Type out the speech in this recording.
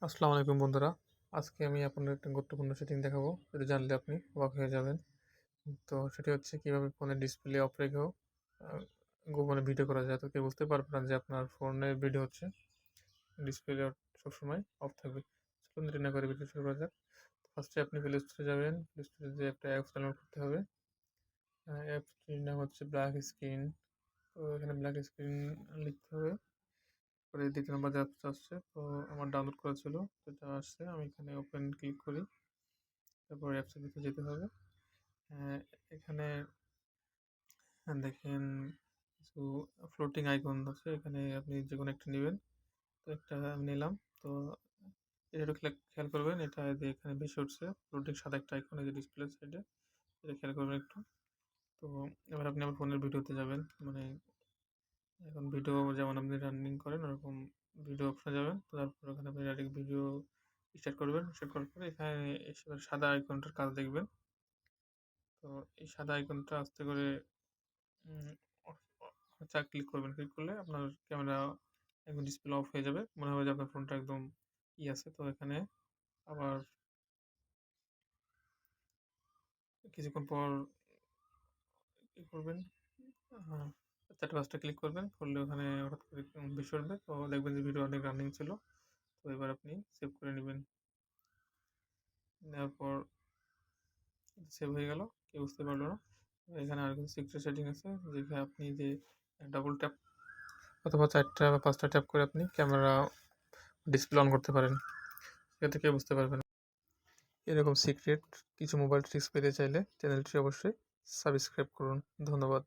আসসালামু আলাইকুম বন্ধুরা। আজকে আমি আপনাদের একটা গুরুত্বপূর্ণ সেটিং দেখাবো। যেটা জানলে আপনি অবাক হয়ে যাবেন। তো সেটি হচ্ছে কিভাবে ফোনের ডিসপ্লে অফ রেখেও আ গোপনে ভিডিও করা যায়। তো কেউ বুঝতে পারবে না যে আপনার ফোনের ভিডিও হচ্ছে ডিসপ্লে সবসময় অফ থাকবে। চলুন দেরি না করে ভিডিও শুরু করা যাক। ফার্স্টে আপনি প্লে স্টোরে যাবেন। প্লে স্টোরে যেয়ে একটা অ্যাপস ডাউনলোড করতে হবে। অ্যাপসটির নাম হচ্ছে ব্ল্যাক স্ক্রিন। তো এখানে ব্ল্যাক স্ক্রিন লিখতে হবে। পরে ২য় নম্বর যে অ্যাপসটা আসছে, তো আমার ডাউনলোড করা ছিল। তো এটা আসছে। আমি এখানে ওপেন ক্লিক করি। তারপর অ্যাপসের ভিতরে যেতে হবে। হ্যাঁ, এখানে দেখেন কিছু ফ্লোটিং আইকন আছে। এখানে আপনি যেকোনো একটা নিবেন। তো একটা আমি নিলাম। তো এটা একটু খেয়াল করবেন। এটা এই যে এখানে ভেসে উঠছে ফ্লোটিং সাদা একটা আইকন এই যে ডিসপ্লে সাইডে। এটা খেয়াল করবেন একটু। তো এবার আপনি আমার ফোনের ভিডিওতে যাবেন। মানে এখন ভিডিও যেমন আপনি রানিং করেন ওরকম ভিডিও অপশনে যাবেন। তো তারপর ওখানে আপনি ডাইরেক্ট ভিডিও স্টার্ট করবেন। স্টার্ট করার পরে এখানে এসে সাদা আইকনটার কাজ দেখবেন। তো এই সাদা আইকনটা আস্তে করে উম অ অ ক্লিক করবেন। ক্লিক করলে আপনার ক্যামেরা একদম ডিসপ্লে অফ হয়ে যাবে। মনে হবে যে আপনার ফোনটা একদম আছে। তো এখানে আবার কিছুক্ষণ পর কি করবেন, হ্যাঁ, ৪টা ৫টা ক্লিক করবেন। করলে ওখানে হঠাৎ করে ভেসে উঠবে। তো দেখবেন যে ভিডিও অনেক রানিং ছিল। তো এবার আপনি সেভ করে নিবেন। নেওয়ার পর সেভ হয়ে গেল। কেউ বুঝতে পারল না। এখানে আর কিছু সিক্রেট সেটিং আছে যেখানে আপনি যে ডাবল ট্যাপ অথবা ৪টা বা ৫টা ট্যাপ করে আপনি ক্যামেরা ডিসপ্লে অন করতে পারেন। সেক্ষেত্রে কেউ বুঝতে পারবে না। এরকম সিক্রেট কিছু মোবাইল ট্রিক্স পেতে চাইলে চ্যানেলটি অবশ্যই সাবস্ক্রাইব করুন। ধন্যবাদ।